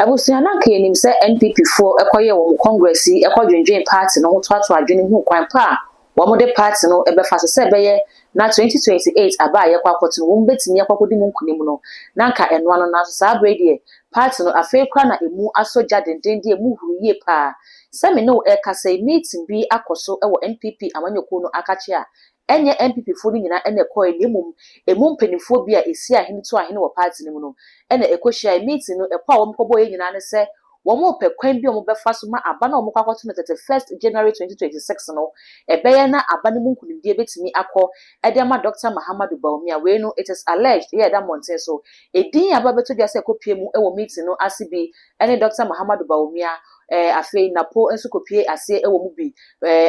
Abusua na ka enim se NPP fo ekoye wo congress ekodwendwen party no ho toato adwene hu kwan pa wo de party no ebefa se beye na 2028 aba ye kwakoto wo betimi yakokodi mu nkunim no na nka eno ano na so abrede party no afei kra na emu asoja dendende emu huruye pa se me no ekasa meeting bi akoso ewo NPP amanyoko no akache a enye NPP fo ni nyina ene koy nemum emu mpanifo bi a esi ahene to ahene wo party no no ene ekohia meeting no ekwa wo mkoboye nyina ne se wo mo pe kwan bi o mo befa so ma aba na o mo kwakoto no 31st January 2026 no ebeye na aba ne mu nkunimdie betimi akọ edema Dr. Muhammadu Bawumia we no it is alleged here that mountain so edin aba beto dia se kopie mu ewo meeting no asibi ene Dr. Muhammadu Bawumia afei napo enso kopie ase ewo mu bi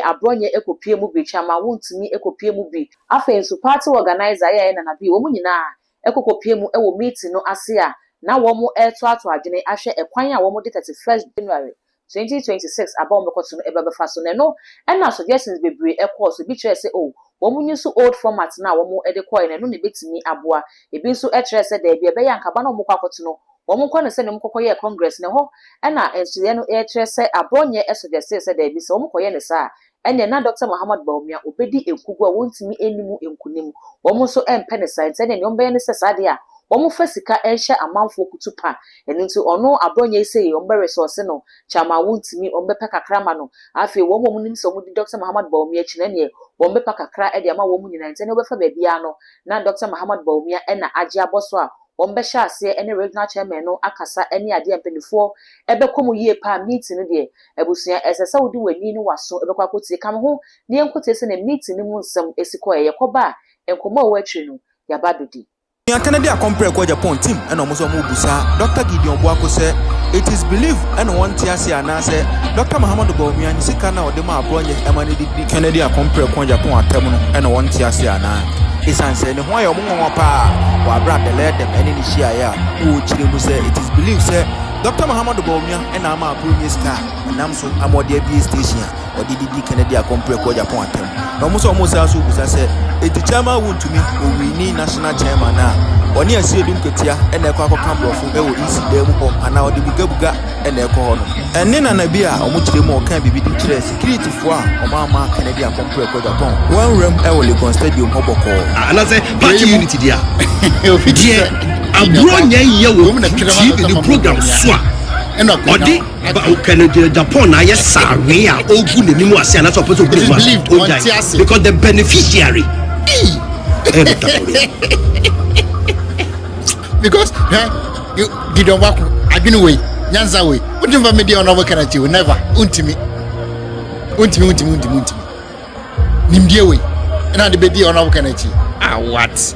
abronye ekopie mu bi chama wontumi ekopie mu bi afei enso party organizer ye na bi wo mu nyina ekopie mu ewo meeting no ase a na wo mu eto adwene ahwe ekwan a wo mu de 31st January 2026 aba wo mekoto no ebebefa so ne no na suggestions bebre ekọ bi kire se wo mu nyiso old format na wo mu ede koy ne no ne betimi aboa ebi nso kire se da bi ebe ya nkaba na wo mu kwakoto no wo mu kọ ne se ne mu kokoye congress ne ho na ensuye no kire se abronye suggest se da bi se wo mu koye ne sa ene na Dr. Muhammad Bawumia obedi enkugu a wontimi enimu enkunim wo mu so empe ne science ne ne ombe ne se sade a womu fasika ehye amanfo kutupa enuntu ono abronye iseye ombe resource no chama wuntimi ombe pekakra no afi womu nim so mu di Dr. Muhammad Bawumia chine ne ombe pekakra e de ama womu nyina nte ne obefa bebia no na Dr. Muhammad Bawumia na Agyapong a ombe hye ase ene regional chairman no akasa ene ade empenifo ebekomu yie pa meeting no de ebusua esesa wodi wani ni waso ebekwa kotie kam ho ne enkote se ne meeting ni mu nsem esiko yekoba enkomo watri no yabadodi Kennedy compare ko Agyapong team and almost busa Dr. Gideon Boako say it is believed and one tiasi anase Dr. Muhammadu Bawumia ni sika na odema abronye emane di Kennedy compare ko Agyapong atem no and one tiasi ana isan say ne ho ayo mo nwa pa wa bra de let them any ni shia ya wo chire mu say it is believed say Dr. Muhammadu Bawumia and ama abronye sika nam so amode bi station odidi Kennedy compare ko Agyapong atem no mo so say aso busa say eti chama wuntumi owini national chairman na oni asiedum ketia ene ekwa akọ brofo ewo isi dem ho ana odi bugabuga ene ekọ ho no enne na na bia omo kire mu okan bibi di kire security fo a omo ama Kennedy compare ko Agyapong one room ewo Legon stadium hoboko ana say party unity dia ofidie abronya ye wo TV program so a odi ba Kennedy Agyapong na ye sawe a ogu ne nimu ase ana so person because the beneficiary because you don't work adwene way nyanza way wouldn't media on our can't you never untimi nimdie way na de bedi on our can't you what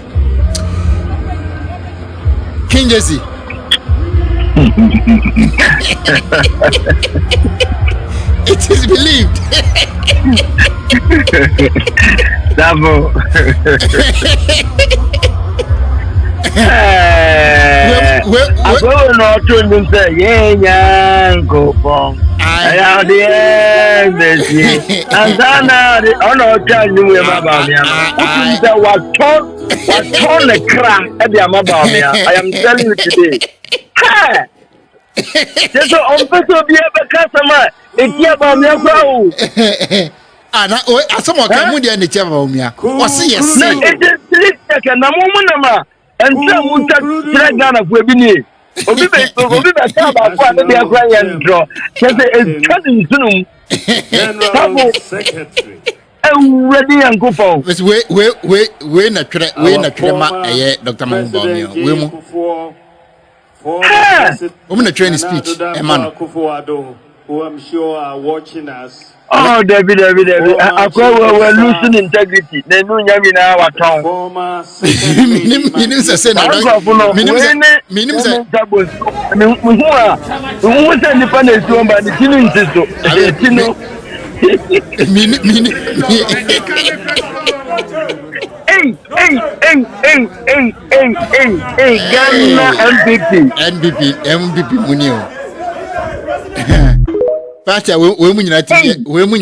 King Jesse it is believed Davo. I go not to say, yeah, go bong. I am the end. And then I don't tell you about me. I was torn a crack at the Amabamia. I am telling you today. Just on person be a customer. It's about me. Ana asomo kan mu dia ne chema Bawumia o se yes na it take na mo na entra mu ta tire Ghana fu ebi ni obi be ta ba ko ade dia kra ye ndro say e tadi sunum General Secretary ready and go for we na twere ma eye Dr. Muhammadu Bawumia we mu o mu na train speech e man who I'm sure are watching us. Oh, David. We're losing integrity. They know Yami now at home. Former Minister Senator. Minister. Who was independent to by the Tino. Hey, Ghana NPP Munio. Pacha we mu nyina ti we mu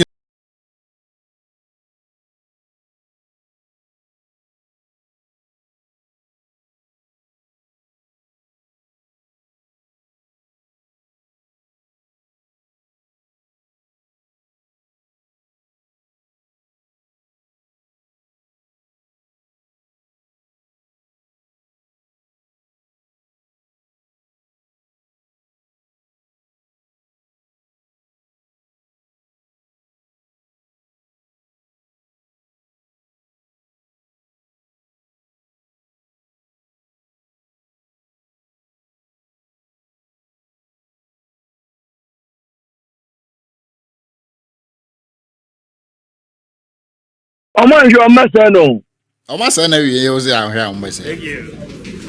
Omo njo masa no. Omo sa na wie yo say ahwe am masa.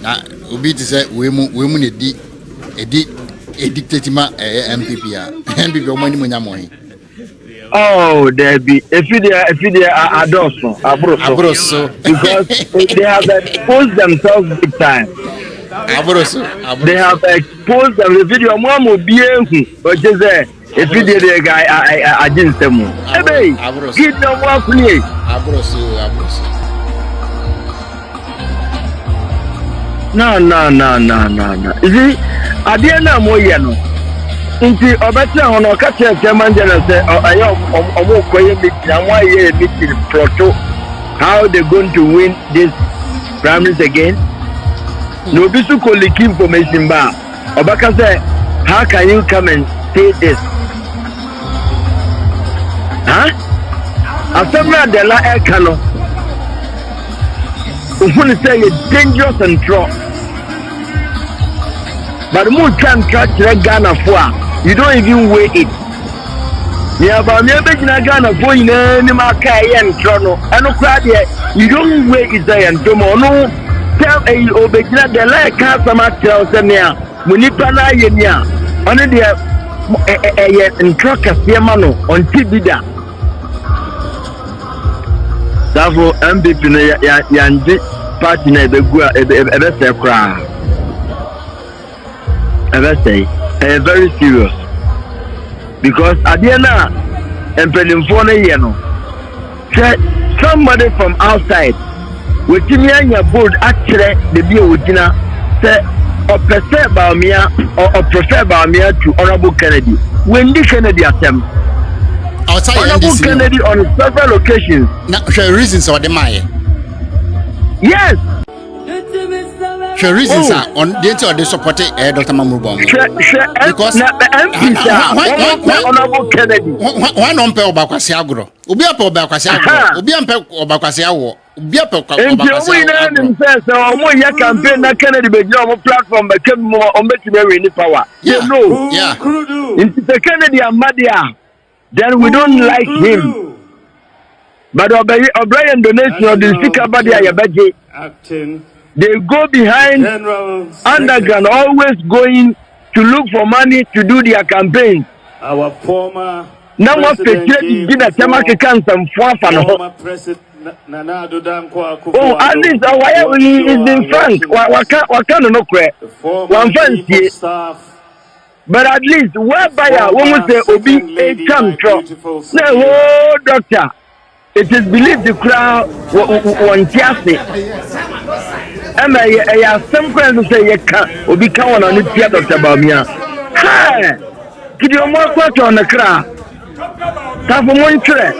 Na obi ti say we mu ne di dictate ma NPP a. NPP omo ni mo nya mo he. Oh, there be if they adoso abroso because they have exposed themselves big time. Abroso. They have exposed them. The video mo bien but just if the guy I didn't say mo. Hey, get them one play. Abroso. No. You see, at the end of mo year no. Inti obeti ahun o ka chairman general say ayo omo koye meeting and why here meeting proto how they going to win this primaries again. No be so collect information ba obaka say how can you come and say this after the la ekano ufuni say it's dangerous and true but more can catch Ghana for you don't even weigh it. Yeah, but me be na Ghana for you ni ma kai en trono. Eno kra de you don't weigh it there and tomo no tell obegina de like ka sama tell se ne a munipa na ye ni a ono de en troka se ma no on tibida. Therefore MPP no ya ndi party na be gu ebe se kra. Ebe say very serious because at the end somebody from outside with your board actually the deal with say or prefer Baumia or prefer Baumia to Honorable Kennedy when the Kennedy attempt Honorable Kennedy on several occasions now reasons or the Maya yes. The reasons are on the entire they supported Dr. Mamrubong. Because Honorable Kennedy. One on Pel Bacasiagro. Ubia Pel Bacasiagro. Ubian Pel Bacasiago. Ubia Pel Bacasiago. Campaign na Kennedy be on platform became more on the power. Yeah. No. Yeah. If the Kennedy and Madia, then we don't like him. But O'Brien donation of the speaker Badia Yabaji. Acting. They go behind underground, always going to look for money to do their campaigns. Our former now what president did a Tamaki cancer former president. Oh, at least why he is in frank. What kind of no credit? One fancy. But at least whereby a woman say Obi a come from. No, doctor. It is believed the crowd won't just and I have some friends who say you can't or become on the theater about me. Hi, did you more quarter on the crowd? Time for one track.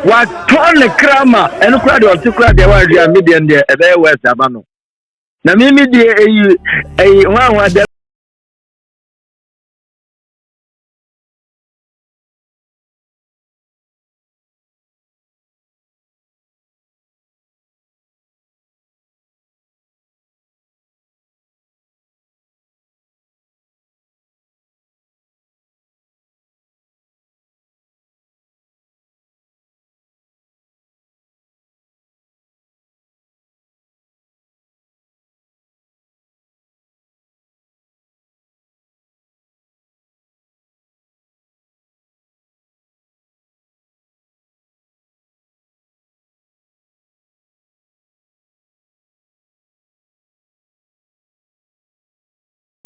What torn the crammer and the crowd or two crowd they were the median there at their West Abano. Now, maybe a one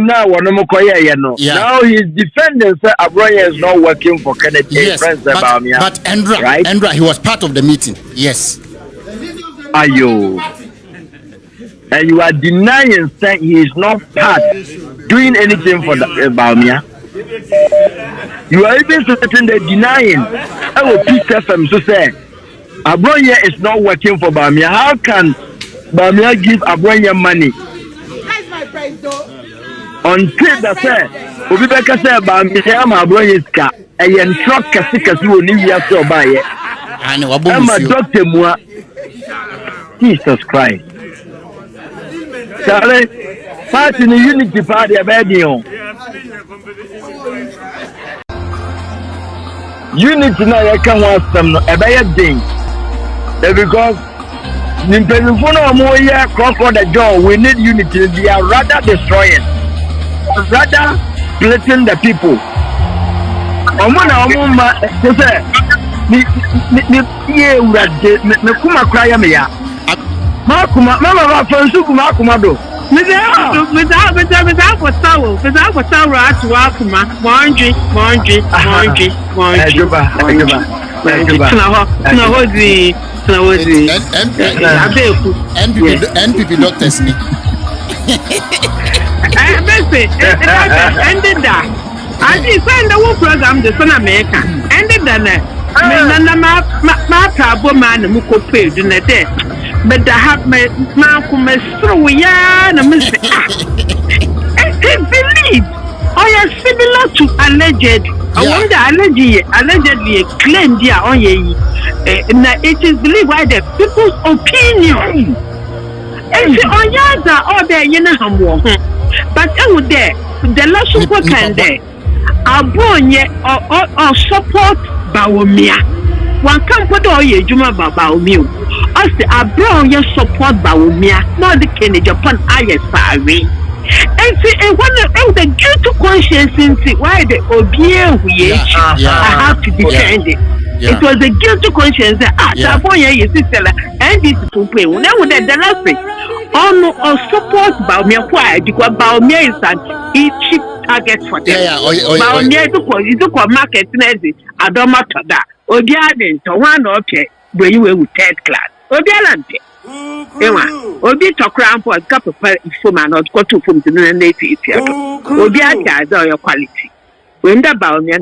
now now his defendant said Abraham is not working for Kennedy. Yes, but Endra, right? Endra, he was part of the meeting. Yes. Ayo. And you are denying saying he is not part doing anything for Baumia. You are even certain that denying. I will teach FM to say Abraham is not working for Baumia. How can Baumia give Abraham money? Until the say, Obi Beka say Baumia ma Abraham ska. Ayen truck kasi woni wiase obaye. Ani wabo musu. Doctor Mua. Jesus Christ. Charlie, party in the unity party about you. unity na ya ka ho asem no e be ye den because nimpelifo na mo ye crocodile the jaw we need unity they are rather destroying rather splitting the people omo na omo ma say ni ye urade me kuma kra ya me ya ma kuma mama ba fansu kuma kuma do Mr. for Tower at Wakuma, Monji. NPP doctors me. Ended that. I designed the whole program the Son America. Ended that. My woman and Muko paid in the day. But I have my Malcolm through yarn and Mr. I believe I am similar to alleged. I wonder allegedly claimed there on ye. It is believed by the people's opinion. And the onyas are all there, you know, but I would there, the last super can there. I born yet or support Bawumia. One can't put all your Juma Bawumia. I say, I brought your support Bawumia, not the Kennedy Japan ISRV. And see, and when the due to conscience, why the OBA I have to defend it. It was a guilty conscience that Taboya is still and this to pay. Now, the last thing, or support Bawumia, why? Because Bawumia is an cheap target for them. Bawumia took a market, I don't matter that. Obiaden to one okay, where you were with third class. Obialante. Obi to crown for a couple of man or got to from the native. Obiaga are your quality. When the Bawumia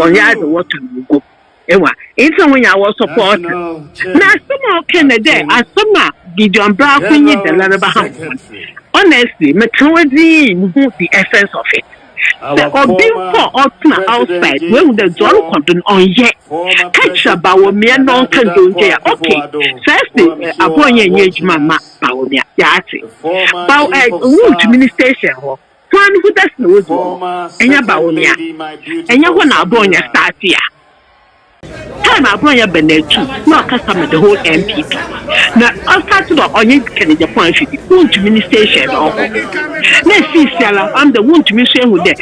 on yard water go. It's when I was support. Now, somehow Canada, as some Gideon Brown, we need the Larabaham. Honestly, methodology the essence of it. Or being for outside, when the John content on yet. Catch a Bawumia non can do there. Okay, firstly, a boy engage Mamma Bawumia, Yati. Bow at wood ministration. One who does know, and your Bawumia, and your one are born your start here. Time I brought your Benetu, not customer the whole NPP. Now, I'll start to the onion Kennedy point to the wound administration. Let's see, Sarah, I'm the wound administration with the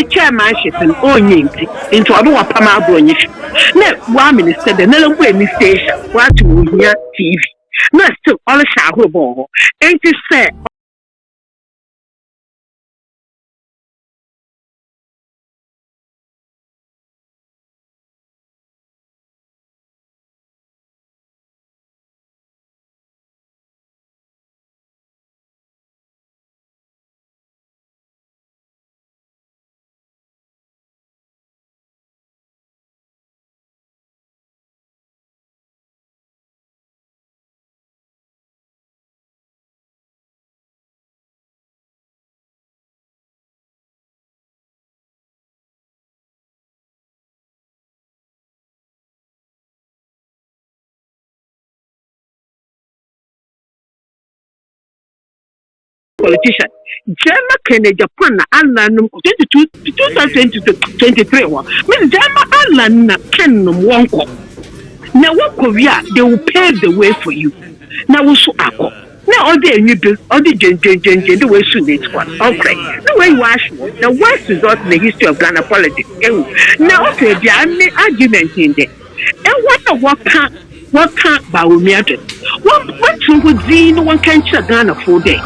chairmanship and onion into a door Pama Bronish. Let one minister, the Nello administration, what to hear TV. No, still all a shower ball. Ain't it fair? Politician. Jama Kennedy Japan Alan 2023 one. Miss Jama Alan Kenum Wonko. Now what Korea they will pave the way for you. Now also ako. Now all the new bill, all the gen the way soon it's one. Okay. The way you ask the worst result in the history of Ghana politics. Now okay, there are many arguments in there. And what can't Bawumia do? What you would see no one can shut Ghana for day.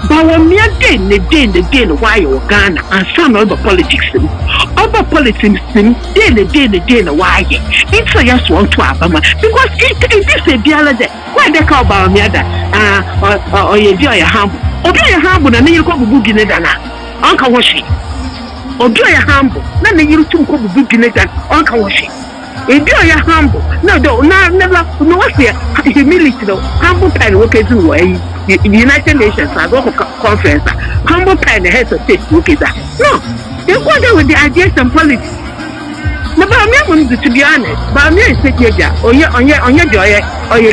Bawumia the why you Ghana and some other politics. Other politics the why it's a yes one to Abama because it is a deal that why they call Bawumia that or you do your humble. Or do your humble and then you go to Bugin Uncle Washi. Or do your humble, then you two go to Bugin Uncle Washi. If you are humble, never, what's the humility though? Humble pen, okay, to United Nations, I go conference, humble pen, the heads of state, okay, that. No, you go there with the ideas and politics. No, but I'm to be honest, but I'm here to take your on your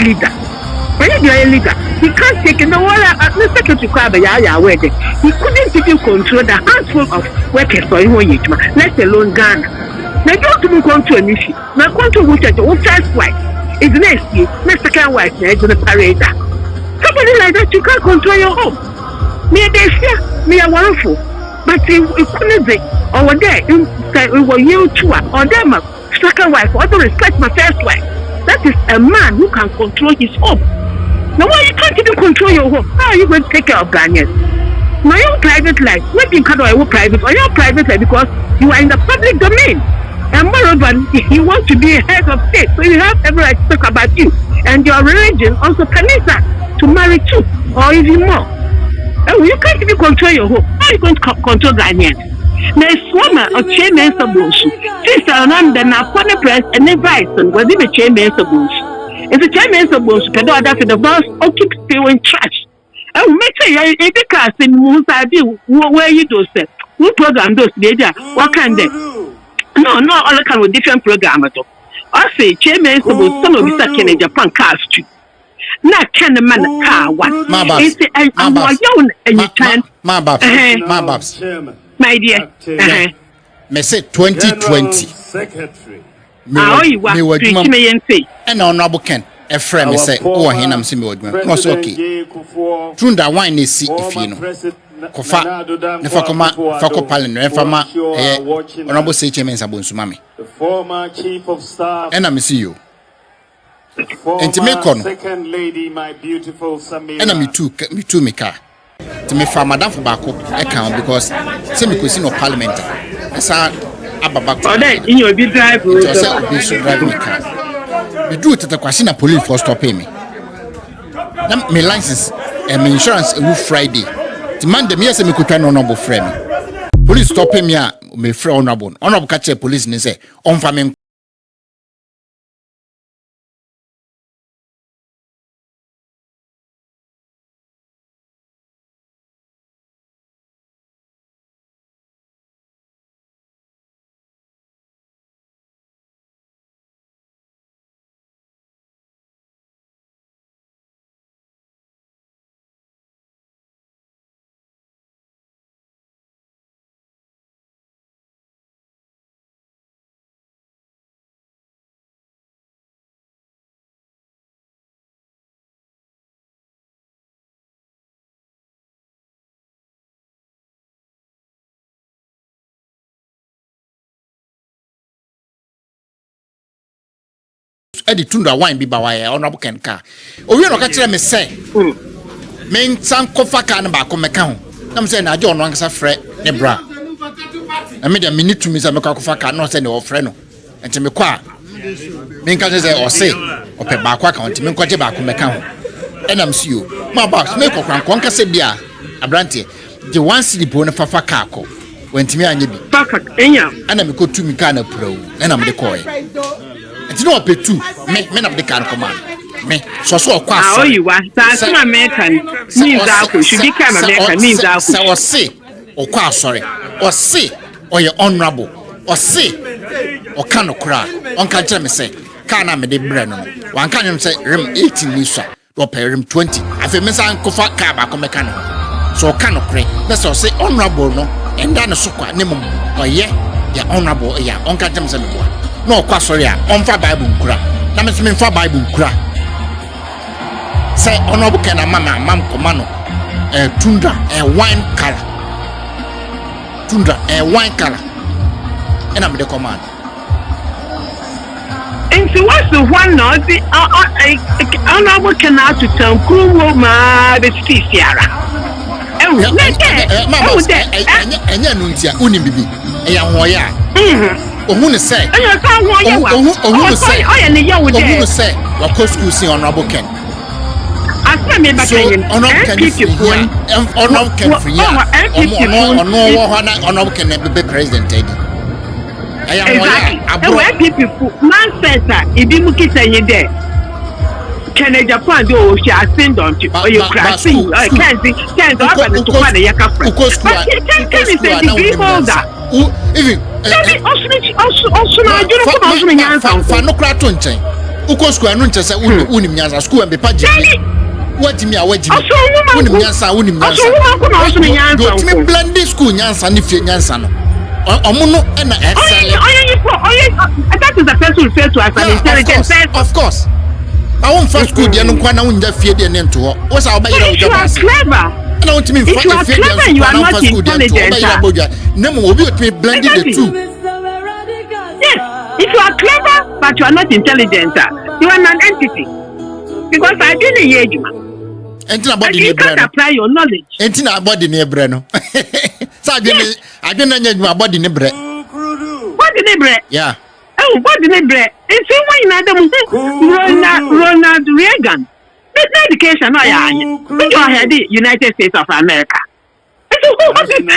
leader. When you're a leader, he can't take no one at the secretary crab, where he couldn't even control the handful of workers for him, let alone Ghana. na go to control nishi na control which first wife is next year na second wife na is the parade somebody like that you can't control your home me dey fear me a wonderful but you couldn't be or there we were you too or them second wife or to respect my first wife that is a man who can control his home. Now why you can't even control your home? How are you going to take care of Ghanaians? Now your private life, what you can't do private or your private life because you are in the public domain. And moreover, you want to be a head of state, so you have every right to talk about you. And your religion also permits that to marry two or even more. And you can't even control your home. How are you going to control Ghanaians? Now woman or chairman of Bush. Sister Ananda now for the press and the vice was even chairman of Bush. If the chairman of Bush can do that for the boss or keep spewing trash. Oh, make sure you in the class in Musabi where you do say. Who program those data? What can they? No, all kind of different program at all. I say chairman of Bush, some of us in Japan cars too. Not can the man car one. My babs. My dear, me say 2020. Me would say. And honorable Ken, a friend me say, oh, him see me would no so okay. Tunda wine is see if you know. Kofa, never come Fako Palin, Refama, honorable say chairman Sabonsumami. The former chief of staff. And I see you. And to make on second lady, my beautiful Samira. And me too, me car. To me for Madame Fobako, I can't because semi cuisine of parliament. That's how Ababa. Oh, that in your big drive, be driving the car. We do it at the Quasina police for stopping me. Now, my license and my insurance will Friday. The man, the mere semi could try honorable friend. Police stopping me, my friend honorable. Honorable catch a police and say, on farming. Edi tunda wine bi ba wa ya honorable Ken car. O wi no ka kire me say. Me nsan kofa car na ba ko meka ho. Na me say na aje ono ansa frɛ ne bra. Na me de me ni tumi say me ka kofa car no say ne o frɛ no. Enti me kɔ a me nka say o say o pe ba kwa account me nkɔje ba ko meka ho. Enam si yo. Ma box me kokran ko nka say bia abrante. The one city bo na fafa car ko. Wentimi anye bi. Perfect. Enya. Ana me ko tumi car na prawo. Enam de kɔe. It's not pay two. Men of the car command. Me, so oh, you are. That's an American. Means out. Should become American. Means out. So, or say, or quite sorry, or say, or your honorable, or say, or cannot cry. One can tell me, say, can I make the Brennan? One can say, rim 18 Lisa, or pay rim 20. I feel Miss Uncle Fat car back on mechanic. So, cannot cry. That's all say, honorable, no, and then a sucker, Nemo, or yeah, honorable, yeah, Uncle James and the no, sorry, on for Bible cra. Na me for Bible cra. Say honorable Ken mama, mam commando. Tundra, a wine color. Tundra, a wine color. And I'm the command. And so what's the one not the honorable Ken out to tell Kumo ma the Stiara. Oh, and ya nuntia, unibibi, a young warrior. Ohun say. Ohun say. What cost school see honorable Ken? I said me back in. Honorable Ken free. Honorable Ken be president. I am people. Man says that if you look at any day. Can Japan do she has seen don't you? Or you crashing? I can't see. Can't happen to find a yaka friend. But you can't tell me say degree holder. Even also now you don't come out from Yansan. For no craton chain. Uko school no say unim Yansan school and be paji. What me away unim Yansan unim Yansan. Don't me blending school Yansan if Yansan. Omuno and excellent. that is the person referred to as an intelligent person. Of course. I won't first school the Anukwana in the fear the name to her. What's our baby? If you are clever, if you are clever, you are not intelligent. No, will be blending the two. Yes, if you are clever but you are not intelligent, you are an entity. Because I didn't hear you. And you can't apply your knowledge. And in our body near Breno. So I didn't know my body near Bre. What did they break? Yeah. Oh, what did they break? It's Ronald Reagan. It's not education, no, yeah. You are head the United States of America. What did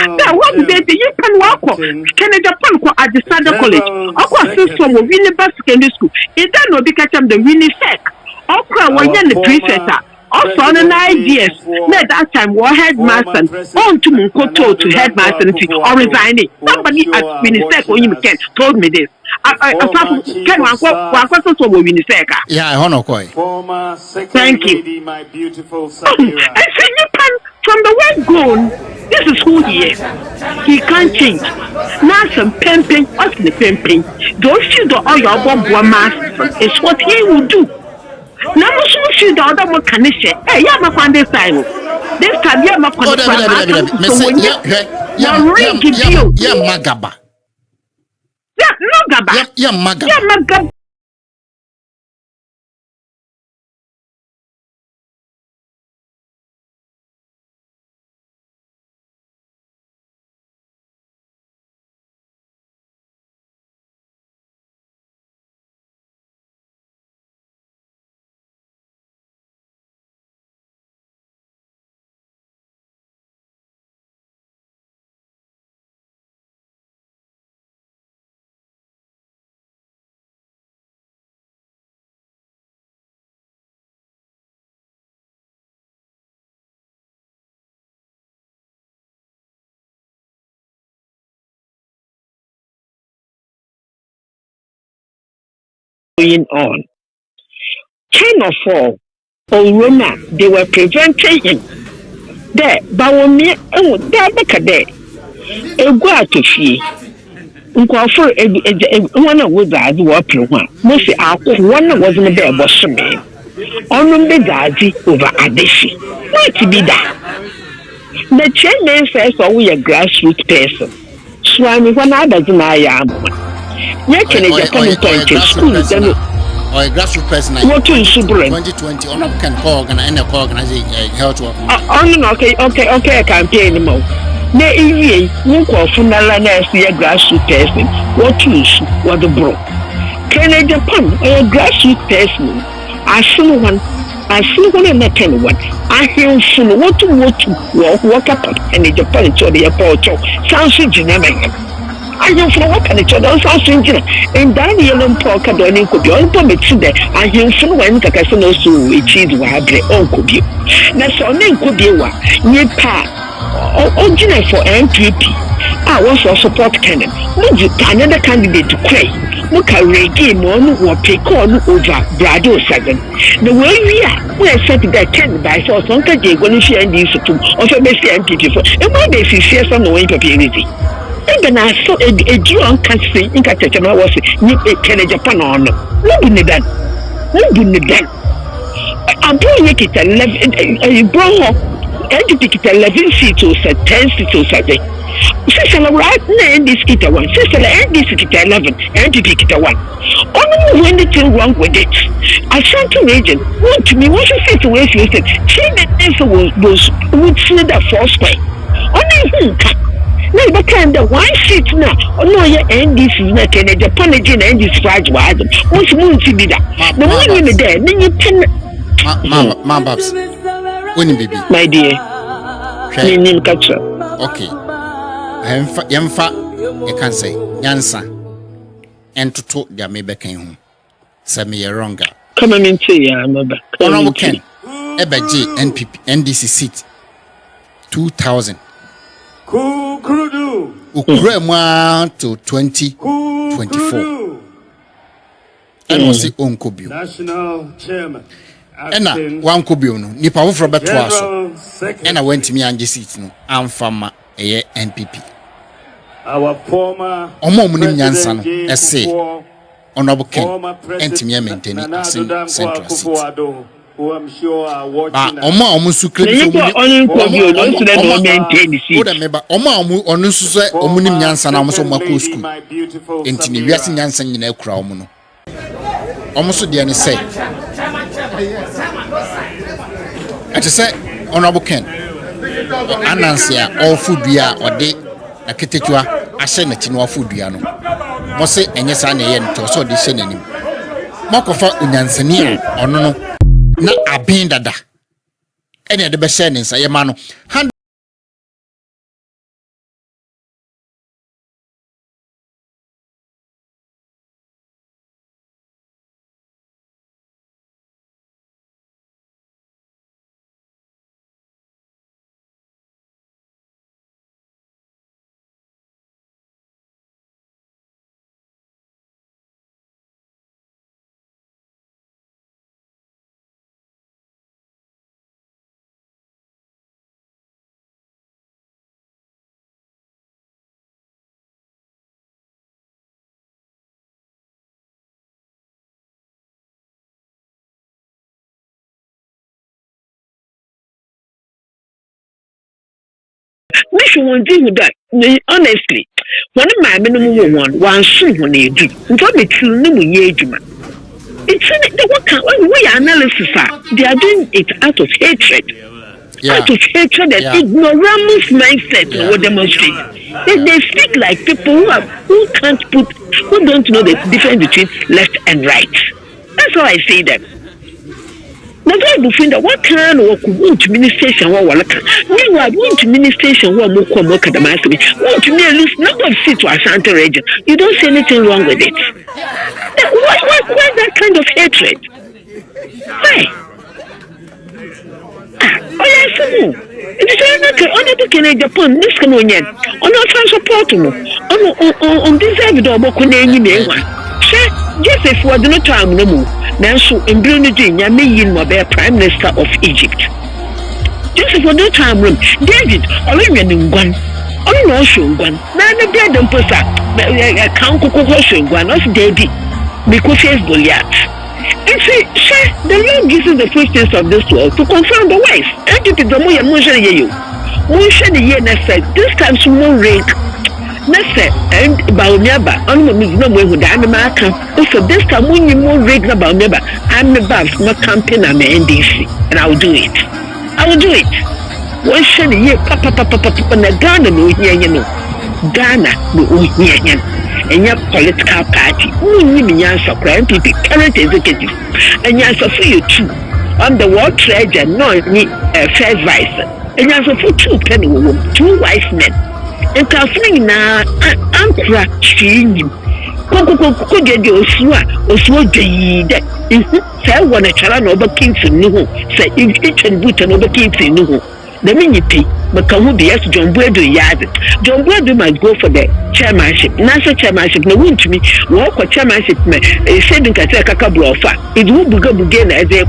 they do? You can walk Can Japan at the Standard College. Of course, system of Winnipeg Secondary School. It doesn't become the Winnipeg. Okra was the preceptor. Also on an ideas. At that time, war headmaster on to Munkoto to headmaster or resigning. Somebody at Winnipeg or you can told me this. Yeah, I honor koi. Thank you. My beautiful And see, you can from the word gone. This is who he is. He can't change. Now some pimping, us the pimping. Those you do all your bomb master is what he will do. Now, she the other one can say, hey, yeah, my friend, this time, yeah, my friend, yeah, Magaba. Yeah, no, Gaba. Yeah, Magaba. Yeah, Magaba. Going on. 10 or 4 Roma, they were preventing him. There, Bawomi, oh, there, back there. A go to fee. For one of wizards were one. Most one wasn't there, was me. On the Gazi over Adeshi. What to be that? The chairman says, oh, we a grassroots person. Swami, one other than I am. Yet, in a Japanese school, or a grassroots person. What to 2020 or not can organize a health work. Okay, I can't pay anymore. Ne ewie nko funala na esi grassroots person what use what the bro Kenya Japan a grassroots person asunu one na ten one ahim funu what work up and Japan to the airport sounds dynamic ahim funu work and each other sounds dynamic and dan yellow pork adoni ko bi on permit there ahim funu when kakase no so echidu wa abre on ko bi na so na nko bi wa nyepa original for NPP. I was for support candidate. Would you another candidate to cry? Look at reggae mon or pick on over Brado 7. The way we are set that 10 by force. Uncle Jay going to share this to offer best NPP for and why they see some no impunity. And then I saw a drunk country in Catachana was a Japan on. What did that? What did that? I'm doing it 11 bro. NPP kita 11 seats or 10 seats or 7. Sister right now NDC kita 1. Sister NDC kita 11. NPP kita 1. Only when the thing wrong with it. Ashanti region. What to me? What's the situation? China was would see the four square. Only who can. Now the kind of one seat now. Oh no, yeah NDC na Kenya Japan again NDC fight was. What's more to be that? The one in the day. Then you can. Mama Babs. Baby. My dear, okay. Yamfa, you can say, Yansa, and to talk their maybe came. Send me a wronger. Come on into ya, mother. Honorable Ken, Ebaji, NPP, NDC seat 2000. Ukrema to 2024. And was it Uncle Bill? National Chairman. Ena wan kobio no nipa wo fro beto aso ena wantimi anje seat no amfama eye NPP our former omo munim nyansa no President ese Kufuor, honorable Ken former entimi President maintain Nana asin Addo central Dankwa seat Akufo-Addo, who I'm sure are ba watching us. omo su Na krebi so yiko muni onu ko bi o no Former so na omo maintain the o seat. da meba omo onu su so omunim former nyansa na omo so Second makọ Lady, school my beautiful entini wiase Samira. nyansa nyina akura omo no omo so de ne say ati say honorable Ken anansia all food bia ode aketetua ahye na chi no food bia no mo se enye sa na ye nto so de hye nanim makofa unyansani a ono no na abin dada ene de be hye ne nsa ye ma no Wish won do that. Honestly, one of my minimum one soon when you do. Nto me till no mu ye adwuma. It's the what analysis are. They are doing it out of hatred. Out of hatred and ignorance mindset Yeah. will demonstrate. They speak like people who can't who don't know the difference between left and right. That's how I say them. Na God find that what kind of want administration what wala. Meanwhile, want administration what more come more kadamasi. Want to me at least number of seats to Ashanti region. You don't see anything wrong with it. Why that kind of hatred? Why? Oh yes, no. It is honorable Kenya Japan. This can on yet. On our support no. On this evidence about Kenya ni ewa. She Joseph was no time no more. Nanso embrio no gye nyame yin mo be prime minister of Egypt. Joseph was no time room. David olwenye ni ngwan. Ono no hwe ngwan. Na na bread mposa. Kan kokoko hwe ngwan. Os David. Because face Goliath. And see, the Lord gives us the first taste of this world to confirm the ways. NPP the more motion ye you. Motion the year next this time small rank. Next and Baumeba, on no way with I'm a so this time when you more rank about Baumeba, I'm the boss, my campaign, I'm NDC, and I will do it. I will do it. One shiny year, papa, na Ghana, no, you know. Ghana, no, here. And your political party, who need answer NPP current executive, and answer for you too. On the world treasure, no, first vice, and answer for two penny women, two wise men. And Catherine na Ankra Sheen. Could get Osua Jade. Say one a child over kings in Nuhu, say each and boot and over kings in Nuhu. The minute, but can who be as John Bredo Yard? John Bredo might go for the chairmanship. National chairmanship, no win to me. Walk for chairmanship, sending Kataka Blofa. It will be good again as a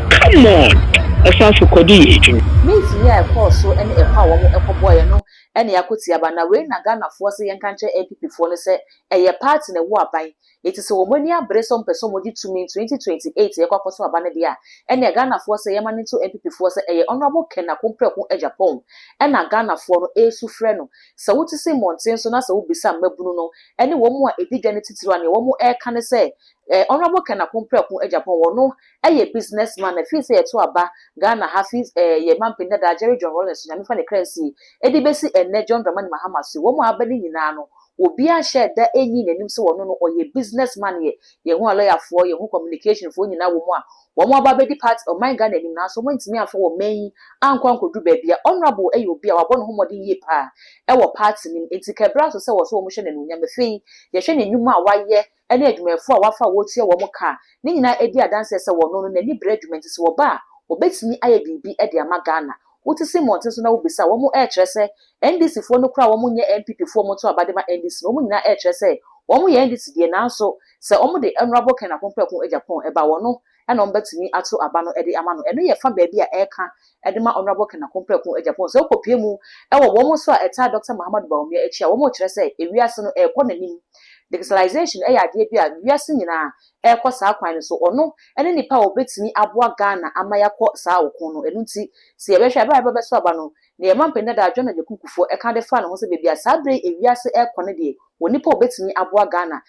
come on. A fast for Cody agent. Means yeah, of course, so any a power more boy, no, any akuti abana way na Ghana force young country NPP for say a part in a war by. It is a womonia bresom person would to me 2028 a couple of abana dia, and a Ghana force a yaman into NPP force a honorable Kenya compare who Agyapong, and a Ghana for a sufreno. So what to say Mountain, so that's a will be some Bruno, any one more a dignity to one more air can say. Honorable Kenya compare who Agyapong no, a businessman, a fee say to a bar. Ghana Hafiz ye mampinda da Jerry John Rollins nyame fa ne kransi edi besi enne John Dramani Mahama so wo mo abani nyina no obi a share da enyi nanim se wono no oye businessman ye hu lawyer for ye hu communication for nyina wo mo ababedi part of my Ghana nim na so mo ntimi afọ wo man ankwa nkodu ba bia honorable e obi a wabọ no homodi ye pa e wo party nim etikabra so se wo so wo mo hwe nanu nyame fe ye hwe nenwuma a waye ene adwumafo a wafa wo tie wo mo ka ni nyina edi adanse se wono no nani bre adwuma nti se wo ba obetimi aye bibi e de ama Ghana wotisi monte so na wobisa wo mo e kyerese NDC fo no kra wo mo nye NPP fo mo to abadema NDC wo mo nyina e kyerese wo mo ye NDC de na so se wo mo de honorable Kenya Agyapong e ba wo no ɛna ɔmbɛtumi ato aba no ɛde ama no ɛno yɛ fa baabi a ɛka ɛde ma honorable Kena Kompreko Agyapong sɛ okopie mu ɛwɔ wɔn so a ɛta Dr. Mahamadu Bawumia akyi a wɔn kyerɛ sɛ ewiase no ɛkɔ n'anim digitalization ɛyɛ adeɛ bi a wiase nyinaa ɛkɔ saa kwan no so ɔno ɛne nipa a obetumi aboa Ghana ama yakɔ saa okun no ɛno nti si yɛbɛhwɛ aba aba bɛso aba no na yɛma mpɛnda da adwo na yɛkukufo ɛka de fa no ho sɛ baabi a saa bere ewiase ɛkɔ no deɛ wɔ nipa obetumi aboa Ghana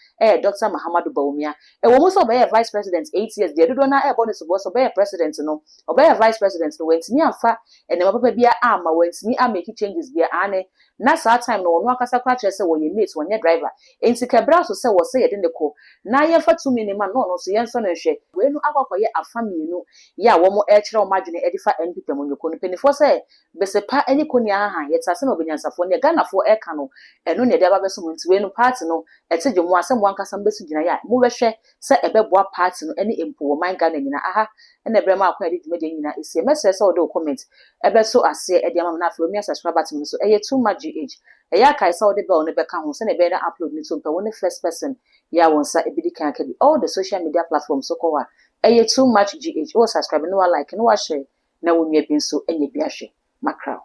Dr. Mahamadu Bawumia ɛwɔ mu sɛ ɔbɛyɛ vice president 8 years deɛ dodo na ɛbɔ ne so bɔ sɛ ɔbɛyɛ president no ɔbɛyɛ vice president no wɔntumi amfa ɛnɛma papa bia ama wɔntumi amake changes bia ane na saa time no ɔno akasa kora kyerɛ sɛ wɔyɛ mate wɔnyɛ driver enti kɛbra so sɛ wɔsɛ yɛde ne kɔ na yɛfa tumi ne ma no ɔno so yɛnsɔ no hwɛ wei no akɔkɔyɛ afa mmienu yɛ a wɔn ɛkyerɛ wɔn adwene ɛde fa NPP mu nyoko no panifoɔ sɛ bɛsɛpa ɛne kɔni aha yɛtase na obenyansafoɔ ne Ghanafoɔ ɛka no ɛno ne ɛde aba bɛso mu nti wei no party no ɛte gye mu asɛm wankasa mbɛso gyina yɛ a mo bɛhwɛ sɛ ɛbɛboa party no ɛne mpo wɔ man Ghana nyina aha ɛna ɛbrɛ ma akɔ ɛde dwumadie nyina esie mɛsrɛ sɛ wɔde wo comment ɛbɛso aseɛ ɛde ama me na afei omi subscribe button so ɛyɛ too much GH ɛyɛ akae sɛ wɔde bell no bɛka ho sɛ na ɛbɛyɛ na upload ne so mpɛ wo ne first person yɛ a wɔn nsa ebidi kan ka bi all the social media platforms so kɔ hɔ a ɛyɛ too much GH wo subscribe no wa like no wa share na wo nua bi nso ɛnyɛ bi ahwɛ makra